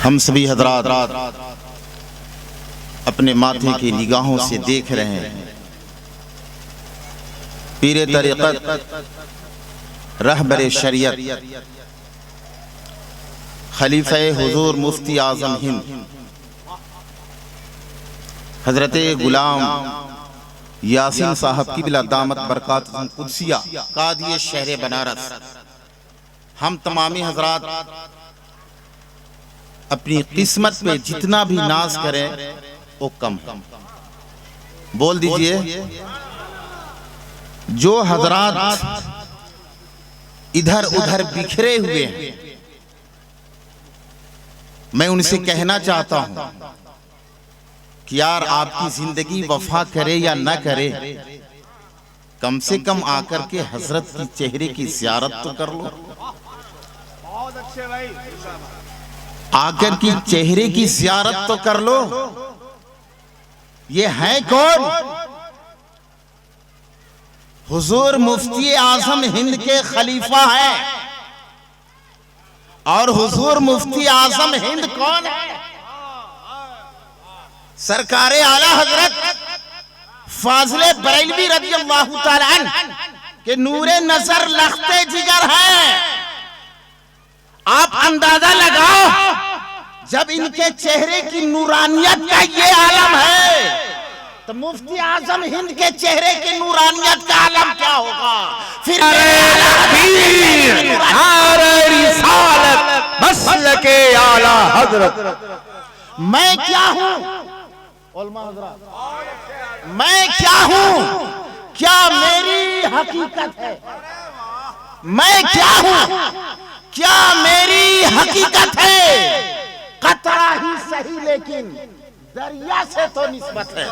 हम सभी हजरात अपने माथे की निगाहों से देख रहे हैं पीरे तरीक़त रहबरे शरीयत खलीफे हुजूर मुफ्ती आज़म हिंद हजरत गुलाम यासीन साहब की बिला दामत बरकातुहुम कुदसिया कादी शहर बनारस। हम तमामी हजरात अपनी किस्मत पे जितना भी नाज करें वो कम है। बोल दीजिए, जो हजरात इधर उधर बिखरे हुए हैं, मैं उनसे कहना चाहता हूं कि यार आपकी जिंदगी वफा करे या ना करे, कम से कम आकर के हजरत की चेहरे की ज़ियारत तो कर लो। बहुत अच्छे भाई, आकर की चेहरे की ज़ियारत तो कर लो। ये है कौन? हुजूर मुफ्ती आज़म हिंद के खलीफा है। और हुजूर मुफ्ती आज़म हिंद कौन है? सरकारे आला हजरत फाजिले बरेलवी रज़ी अल्लाह तआला अन्हु के नूरे नजर लख्ते जिगर है। आप अंदाजा लगाओ, जब इनके चेहरे की नूरानियत का ये आलम है तो मुफ्ती आज़म हिंद के चेहरे की नूरानियत का आलम क्या होगा? फिर मसलके आला हजरत। मैं क्या हूँ? मैं क्या हूँ? क्या मेरी हकीकत है? मैं क्या हूँ? क्या मेरी हकीकत है? कतरा ही सही लेकिन दरिया से तो निस्बत है।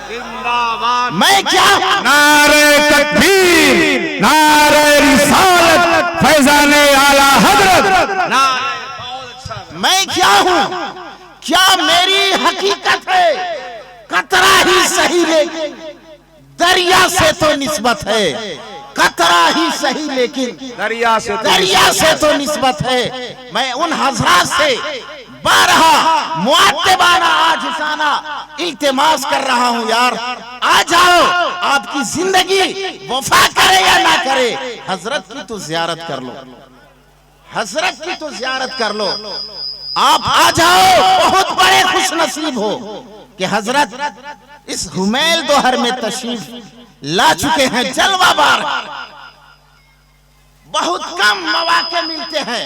जिंदाबाद। मैं क्या हूँ? नारे तकबीर, नारे रिसालत, फैजाने आला हजरत। मैं क्या हूँ? क्या मेरी हकीकत है? कतरा ही सही लेकिन दरिया से तो निस्बत है। कतरा ही सही लेकिन दरिया से तो निस्बत है। मैं उन हजरात से बारहा मुआत्तबाना आजिज़ाना इल्तिमास कर रहा हूँ, यार आ जाओ, आपकी जिंदगी वफा करे या ना करे, हजरत की तो ज़ियारत कर लो। हजरत की तो ज़ियारत कर लो। आप आ जाओ, बहुत बड़े खुश नसीब हो कि हजरत इस हुमैल दोहर में तशरीफ ला चुके हैं। जलवा बार बहुत कम मौके मिलते हैं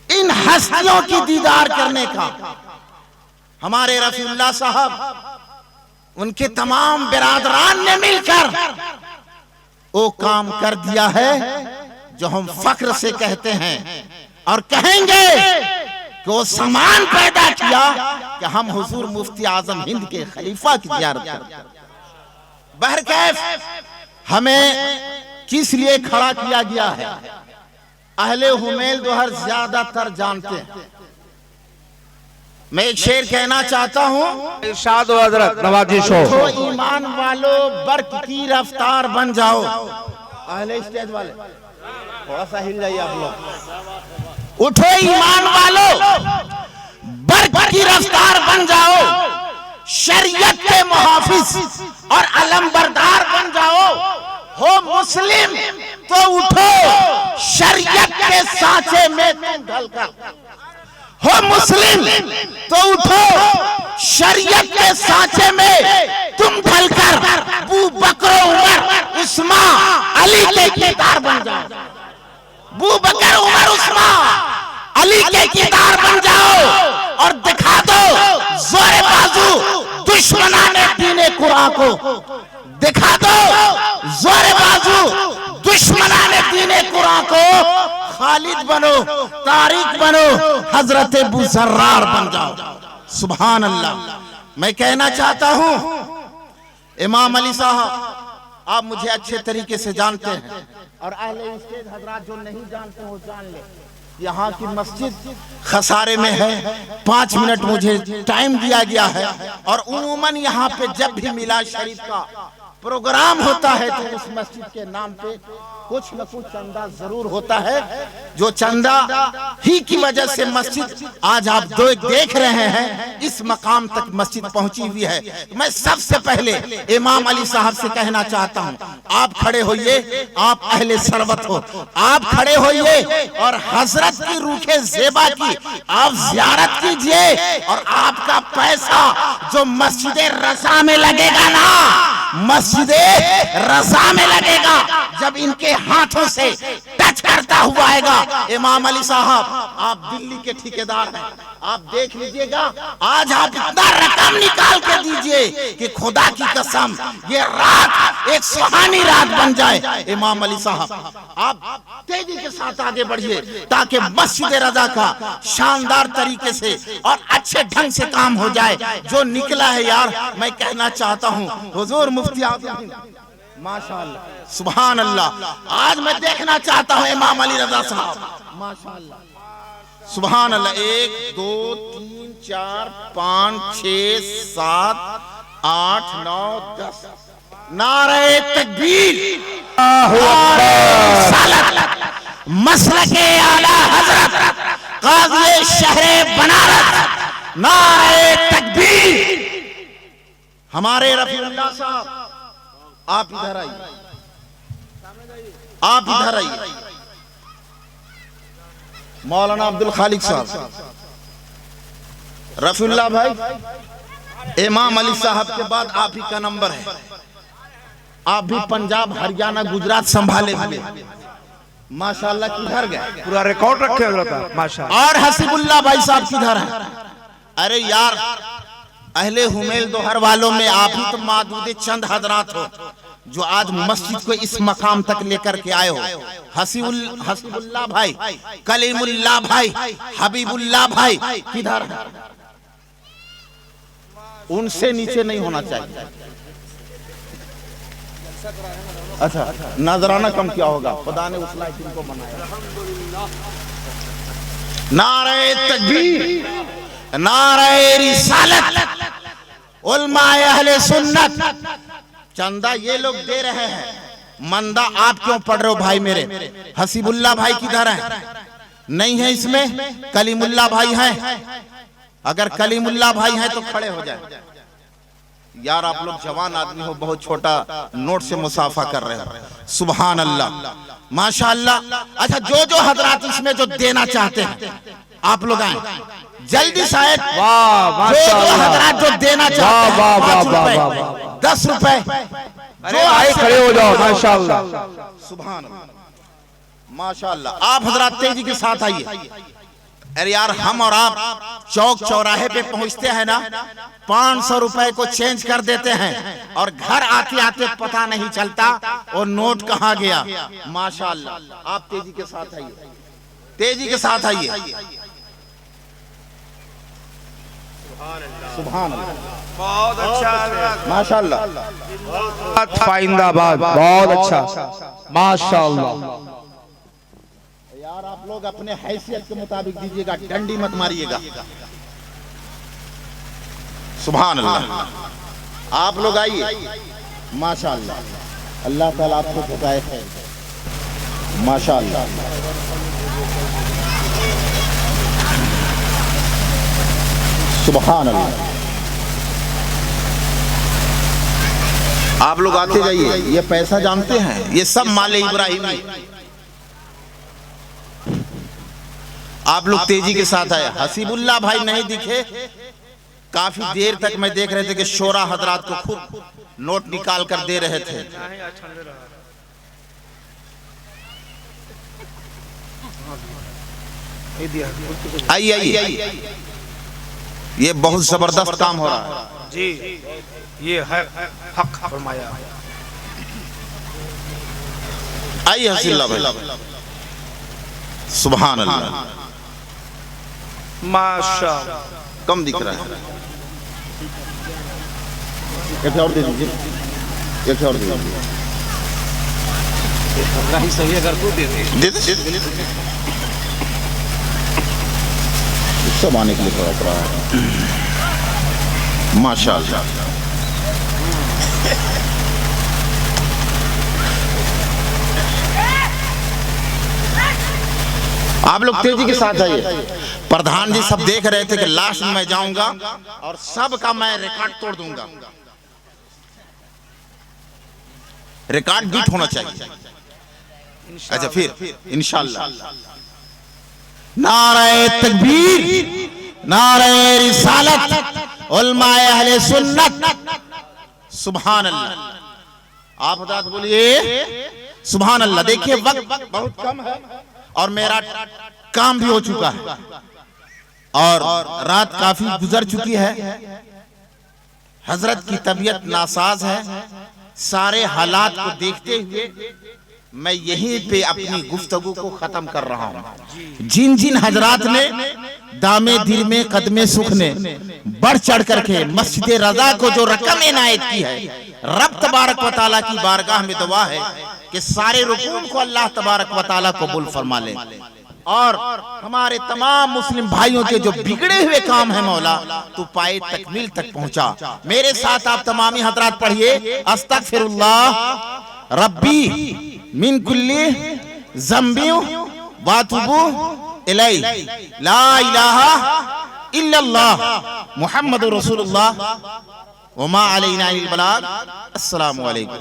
इन हस्तियों की दीदार करने का। हमारे रफीउल्लाह साहब, उनके तमाम बिरादरान ने मिलकर वो काम कर दिया है जो हम फख्र से कहते हैं और कहेंगे कि वो सामान पैदा किया कि हम हुजूर मुफ्ती आज़म हिंद के खलीफा की ज़ियारत करते। बहरकैफ हमें किस लिए खड़ा किया गया है, अहले हुमैल दोहर ज्यादातर जानते हैं। मैं एक शेर कहना चाहता हूँ, इरशाद हजरत नवाजिश हो। तो ईमान वालों बर्क की रफ्तार बन जाओ। अहले स्टेज वाले थोड़ा सा हिल जाइए आप लोग। उठो ईमान वालों, बर्क की रफ्तार बन जाओ। शरीयत के मुहाफिज और अलमबरदार बन जाओ। हो मुस्लिम तो उठो, शरीयत के सांचे में तुम ढलकर। हो मुस्लिम तो उठो, शरीयत के सांचे में तुम ढलकर अबू बकर, उमर, उस्मान, अली के किरदार बन जाओ। अबू बकर, उमर, उस्मान, अली के किरदार बन जाओ और दिखा दो जोरे बाजू दुश्मनाने दीने कुरान को। दिखा दो जोरे बाजू दुश्मनाने दीने कुरान को। खालिद बनो, तारिक बनो, हजरत अबू जर्रार बन जाओ। सुभान अल्लाह। मैं कहना चाहता हूँ, इमाम अली साहब आप मुझे अच्छे तरीके से जानते हैं और अहले स्टेज हजरात जो नहीं जानते वो जान ले। यहाँ की मस्जिद खसारे में है। 5 मिनट मुझे टाइम दिया गया है और उमूमन यहाँ पे जब भी मिलाद शरीफ का प्रोग्राम होता है तो उस मस्जिद के नाम पे कुछ न कुछ चंदा जरूर होता है, जो चंदा ही की वजह से मस्जिद आज आप देख रहे हैं इस मकाम तक मस्जिद पहुंची हुई है। मैं सबसे पहले इमाम अली साहब से कहना चाहता हूं, आप खड़े होइए, आप अहले सरवत हो, आप खड़े होइए और हजरत की रूखे ज़ेबा की आप ज़ियारत कीजिए और आपका पैसा जो मस्जिद रज़ा में लगेगा ना, मस्जिद रज़ा में लगेगा, जब इनके हाथों से टच करता हुआ आएगा। इमाम अली साहब आप दिल्ली के ठेकेदार हैं, आप देख लीजिएगा, आज आप इतना रकम निकाल के दीजिए कि खुदा की कसम ये रात एक सुहानी रात बन जाए। इमाम अली साहब आप तेजी के साथ आगे बढ़िए ताकि मस्जिद रज़ा का शानदार तरीके से और अच्छे ढंग से काम हो जाए। जो निकला है यार, मैं कहना चाहता हूँ हुजूर मुफ्ती आज़म माशाअल्लाह, सुभान अल्लाह, आज मैं देखना चाहता हूँ इमाम अली रज़ा साहब माशाअल्लाह, सुभान अल्लाह। 1 2 3 4 5 6 7 8 9 10 नारे तकबीर, मसलके आला हजरत काज़ी शहरे बनारस, नारे तकबीर। हमारे रफीउल्लाह साहब आप इधर आइए, आप इधर आइए। मौलाना अब्दुल खालिक साहब, रफीउल्लाह भाई, इमाम अली साहब के बाद आप ही का नंबर है। आप भी पंजाब हरियाणा गुजरात संभाले हुए माशाअल्लाह, किधर गए? पूरा रिकॉर्ड रखे हजरत माशाअल्लाह। और हसीबुल्लाह भाई साहब किधर हैं? अरे यार, अहले हुमेल दोहर वालों में आप ही तो मादूदे चंद हजरात हो जो आज मस्जिद को इस मकाम तक लेकर के आए हो। हसीबुल्लाह भाई, कलीमुल्लाह भाई, हबीबुल्लाह भाई किधर है? उनसे नीचे नहीं होना चाहिए। अच्छा, नजराना कम क्या होगा, खुदा ने उस लायक इनको बनाया। नारे तकबीर, नारे रिसालत, उलमाए अहले सुन्नत। चंदा ये लोग दे रहे हैं, मंदा आप क्यों पढ़ रहे हो भाई मेरे? हसीबुल्लाह भाई किधर है? नहीं है इसमें? कलीमुल्लाह भाई हैं? अगर कलीमुल्लाह भाई हैं तो खड़े हो जाए। यार आप लोग जवान आदमी हो, बहुत छोटा नोट से मुसाफा कर रहे हो, सुभान अल्लाह माशाअल्लाह। अच्छा, जो हजरात इसमें जो देना चाहते हैं आप लोग आए जल्दी, शायद जो हजरात जो देना चाहते हैं 10 रुपए, अरे आए खड़े हो जाओ माशाअल्लाह, सुभान अल्लाह माशाअल्लाह। आप हजरात तेजी के साथ आइए। अरे यार, हम और आप चौक चौराहे पे पहुंचते हैं ना, 500 रुपए को चेंज कर देते हैं और घर आते आते पता नहीं चलता और नोट कहाँ गया। माशाअल्लाह, आप तेजी के साथ आइए, तेजी के साथ आइए। सुभान अल्लाह, बहुत अच्छा माशाअल्लाह, फाइंदाबाद, बहुत अच्छा माशाअल्लाह। यार आप लोग अपने हैसियत के मुताबिक दीजिएगा, डंडी मत मारिएगा। सुभान अल्लाह, आप लोग आइए माशाअल्लाह, अल्लाह ताला आपको बताए है माशाअल्लाह। सुभान अल्लाह, आप लोग आते जाइए। ये पैसा जानते हैं, ये सब माले इब्राहिमी। आप लोग तेजी के साथ आए। हसीबुल्लाह भाई नहीं दिखे, काफी देर तक मैं देख रहे थे कि शोरा हजरात को खूब नोट निकाल कर दे रहे थे। आइए आइए, ये बहुत जबरदस्त काम हो रहा है जी, ये है हक फरमाया। आइए हसीबुल्लाह भाई, सुभान अल्लाह माशाअल्लाह। कम दिख रहा है, एक और दे दीजिए, एक और दे दीजिए। ही सही अगर तू दे दे सब आने के लिए थोड़ा रहा है माशाअल्लाह। आप लोग तेजी के साथ आइए। प्रधान जी सब देख रहे थे कि लास्ट में मैं जाऊंगा और सबका मैं रिकॉर्ड तोड़ दूंगा। रिकॉर्ड बीट होना चाहिए। अच्छा फिर इंशाअल्लाह। नारे तकबीर, नारे रिसालत, उलमाए अहले सुन्नत, सुभान अल्लाह। आप हज़रात बोलिए सुभान अल्लाह। देखिए वक्त बहुत कम है और मेरा काम भी हो चुका है और रात काफी गुजर चुकी है। हजरत की तबीयत नासाज है। सारे हालात को देखते हुए मैं यहीं पे अपनी गुफ्तगू को खत्म कर रहा हूं। जिन जिन हजरात ने दामे दिल में कदमे सुख ने बढ़ चढ़ करके मस्जिद रजा को जो रकम इनायत की है, रब तबारक व तआला की बारगाह में दुआ है कि सारे रुकून को अल्लाह तबारक व तआला कबूल फरमा ले और हमारे तमाम मुस्लिम भाइयों के जो बिगड़े हुए काम है मौला तू पाए तकमील तक पहुंचा। मेरे साथ आप तमामी हजरात पढ़िए, अस्तगफिरुल्लाह रब्बी मिन कुल्ली ज़ंबी वातुबू इलै, ला इलाहा इल्लल्लाह मुहम्मदुर रसूलुल्लाह व मा अलैना इल्लल बलाग। अस्सलामु अलैकुम।